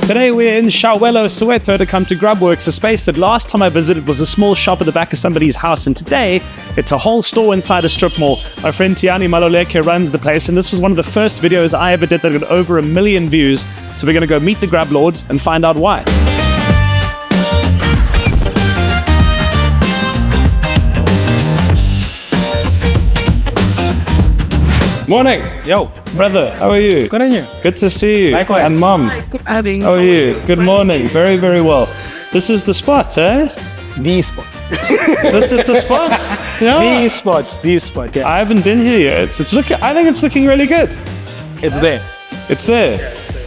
Today we're in Chiawelo, Soweto to come to Grub Worx, a space that last time I visited was a small shop at the back of somebody's house, and today it's a whole store inside a strip mall. My friend Tiyani Maluleke runs the place, and this was one of the first videos I ever did that got over 1 million views. So we're going to go meet the Grub Lords and find out why. Morning. Yo, brother. How are you? Good on you. Good to see you. Likewise. And mom. Good morning. How are you? Good morning. Very, very well. This is the spot, eh? The spot. This is the spot? Yeah. The spot, yeah. I haven't been here yet. I think it's looking really good. It's there. It's there.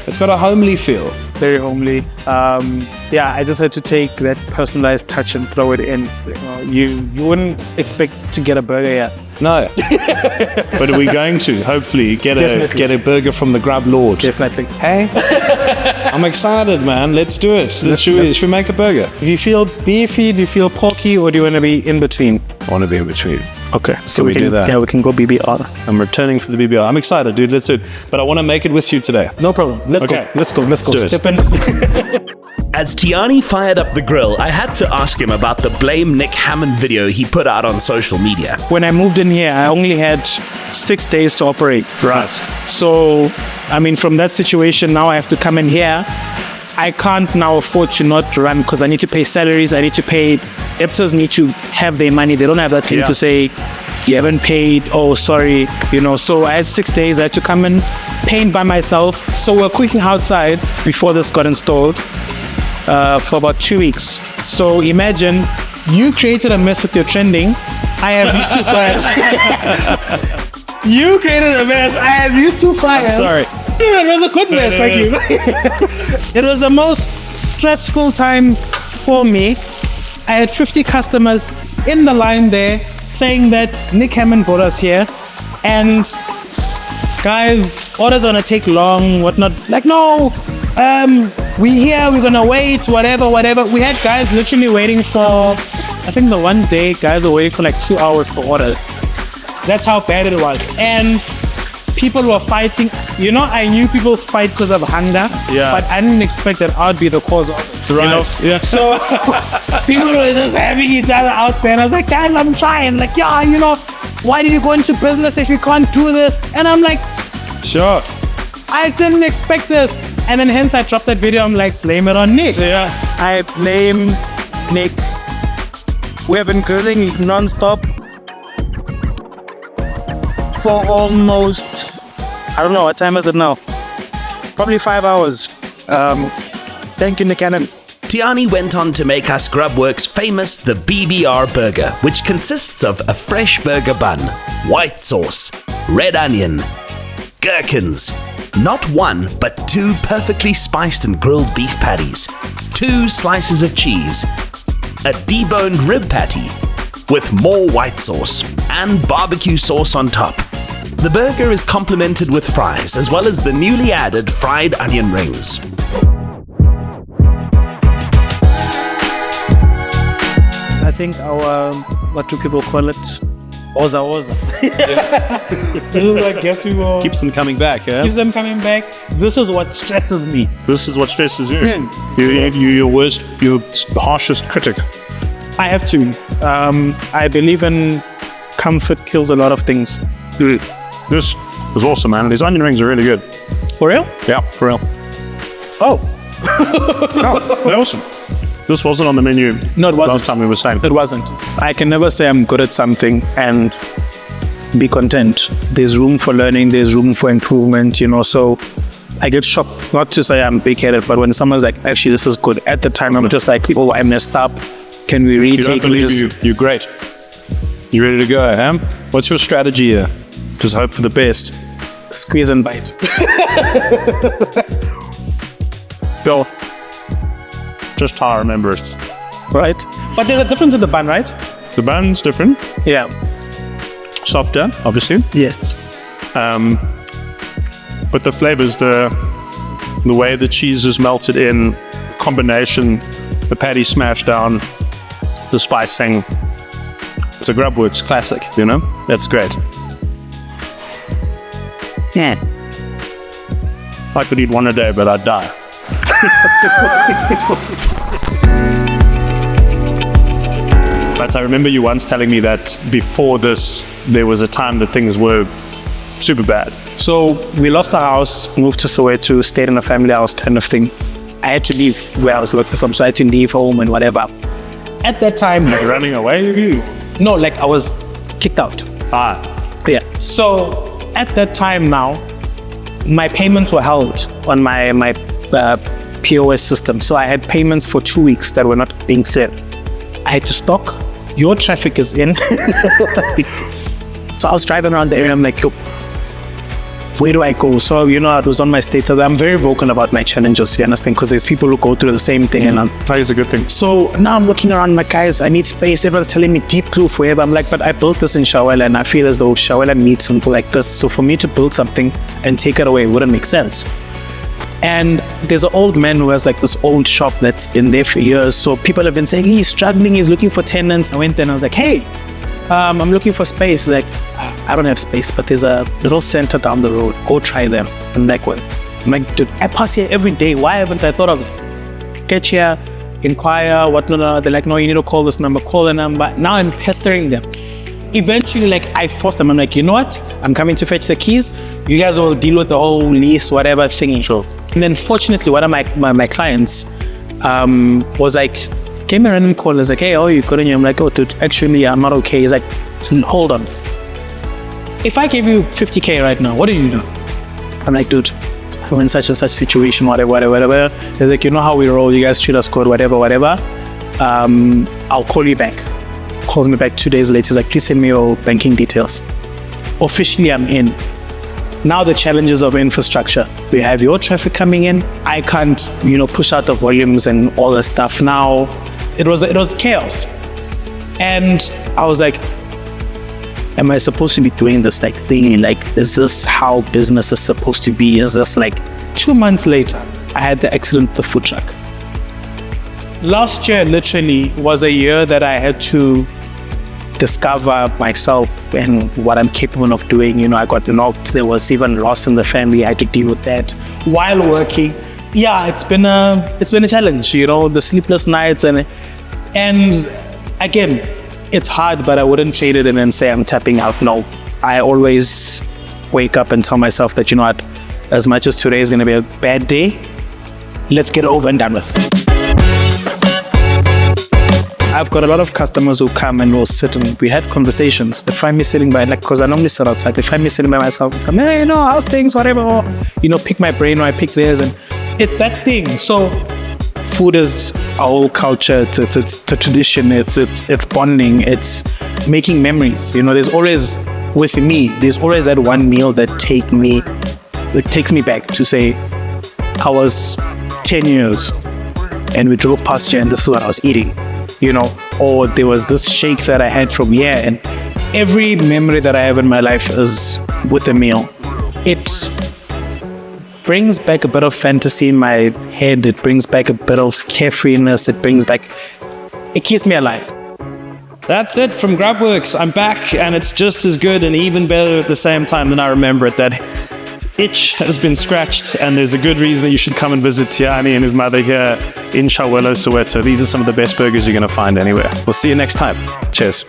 It's got a homely feel. Very homely. Yeah, I just had to take that personalized touch and throw it in. You wouldn't expect to get a burger yet. No. But are we going to hopefully get a burger from the Grub Lord? Definitely. Hey? I'm excited, man. Let's do it. Should we make a burger? Do you feel beefy? Do you feel porky? Or do you want to be in between? I want to be in between. Okay. So we can do that. Yeah, we can go BBR. I'm returning for the BBR. I'm excited, dude. Let's do it. But I want to make it with you today. No problem. Let's go. Let's go. do it. Step in. As Tiyani fired up the grill, I had to ask him about the Blame Nick Hamman video he put out on social media. When I moved in here, I only had 6 days to operate. Right. So, I mean, from that situation, now I have to come in here. I can't now afford to not run because I need to pay salaries. I need to pay. Debtors need to have their money. They don't have that thing to say, you haven't paid. Oh, sorry. So I had 6 days. I had to come in, paint by myself. So we're cooking outside before this got installed for about 2 weeks. So imagine you created a mess with your trending. I have these 2 fires. You created a mess. I have these 2 fires. I'm sorry. It was a good mess, thank you. It was the most stressful time for me. I had 50 customers in the line there saying that Nick Hamman brought us here. And guys, orders gonna take long, whatnot. Like, no, we here, we're gonna wait, whatever. We had guys literally waiting for, I think the one day, guys were waiting for like 2 hours for orders. That's how bad it was. And people were fighting. I knew people fight because of hunger, but I didn't expect that I'd be the cause of it. Right. Yeah. So people were just having each other out there, and I was like, guys, I'm trying. Like, why did you go into business if you can't do this? And I'm like, Sure. I didn't expect this. And then hence I dropped that video. I'm like, blame it on Nick. Yeah. I blame Nick. We have been grilling non-stop for almost, I don't know, what time is it now? Probably 5 hours. Thank you, Nick Hamman. Tiyani went on to make us Grub Worx famous the BBR Burger, which consists of a fresh burger bun, white sauce, red onion, gherkins, not 1 but 2 perfectly spiced and grilled beef patties, 2 slices of cheese, a deboned rib patty with more white sauce and barbecue sauce on top. The burger is complemented with fries as well as the newly added fried onion rings. I think our, what do people call it? Oza. This is like, guess we will. Keeps them coming back, yeah? Keeps them coming back. This is what stresses me. This is what stresses you. You're your harshest critic. I have to. I believe in comfort kills a lot of things. This is awesome, man. These onion rings are really good. For real? Yeah, for real. Oh. Oh, they're awesome. This wasn't on the menu. No, it wasn't. Last time we were saying. It wasn't. I can never say I'm good at something and be content. There's room for learning. There's room for improvement, So I get shocked, not to say I'm big-headed, but when someone's like, actually, this is good. At the time, I'm just like, oh, I messed up. Can we retake this? You don't believe you're great. You ready to go, Ham? What's your strategy here? Just hope for the best. Squeeze and bite. Bill. Just how I remember it. Right. But there's a difference in the bun, right? The bun's different. Yeah. Softer, obviously. Yes. But the flavors, the way the cheese is melted in, combination, the patty smashed down, the spicing. It's a Grub Worx classic, That's great. Yeah. I could eat one a day, but I'd die. But I remember you once telling me that before this, there was a time that things were super bad. So we lost our house, moved to Soweto, stayed in a family house kind of thing. I had to leave where I was working from, so I had to leave home and whatever. At that time, Running away? no, like I was kicked out. Yeah. So at that time now, my payments were held on my POS system. So I had payments for 2 weeks that were not being sent. I had to stock. Your traffic is in. So I was driving around the area. I'm like, yo, where do I go? So, you know, it was on my status. I'm very vocal about my challenges, you understand? Because there's people who go through the same thing. And that is a good thing. so now I'm looking around, my guys, I need space. Everyone's telling me deep roof, wherever. I'm like, but I built this in Chiawelo, and I feel as though Chiawelo needs something like this. So for me to build something and take it away wouldn't make sense. And there's an old man who has like this old shop that's been there for years. So people have been saying, he's struggling, he's looking for tenants. I went there and I was like, hey, I'm looking for space. Like, I don't have space, but there's a little center down the road. Go try them. I'm like, what? I'm like, dude, I pass here every day. Why haven't I thought of it? Get here, inquire, whatnot. They're like, no, you need to call this number, call the number. Now I'm pestering them. Eventually, like, I forced them. I'm like, you know what? I'm coming to fetch the keys. You guys will deal with the whole lease, whatever thing. Sure. And then fortunately, one of my clients was like, gave me a random call. He's like, hey, how are you? Couldn't you? I'm like, oh, dude, actually, I'm not okay. He's like, hold on. If I gave you 50K right now, what do you do? I'm like, dude, I'm in such and such situation, whatever. He's like, you know how we roll. You guys treat us good, whatever. I'll call you back. Called me back 2 days later. He's like, please send me your banking details. Officially, I'm in. Now the challenges of infrastructure. We have your traffic coming in. I can't, push out the volumes and all the stuff. Now, it was chaos. And I was like, am I supposed to be doing this thing? Like, is this how business is supposed to be? Is this 2 months later, I had the accident with the food truck. Last year literally was a year that I had to discover myself and what I'm capable of doing. I got knocked. There was even loss in the family. I had to deal with that while working. Yeah, it's been a challenge. The sleepless nights and again, it's hard, but I wouldn't trade it in and say I'm tapping out. No, I always wake up and tell myself that, what, as much as today is going to be a bad day, let's get it over and done with. I've got a lot of customers who come and will sit and we had conversations. They find me sitting by, because I normally sit outside. They find me sitting by myself. Come, hey, how's things, whatever. Or, pick my brain or I pick theirs. And it's that thing. So food is our whole culture. It's a tradition. It's bonding. It's making memories. There's always, with me, there's always that one meal that takes me back to say, I was 10 years and we drove past here and this is what I was eating. Or there was this shake that I had from here. And every memory that I have in my life is with a meal. It brings back a bit of fantasy in my head. It brings back a bit of carefreeness. It keeps me alive. That's it from Grub Worx. I'm back and it's just as good and even better at the same time than I remember it. That itch has been scratched and there's a good reason that you should come and visit Tiyani and his mother here in Chiawelo, Soweto. These are some of the best burgers you're going to find anywhere. We'll see you next time. Cheers.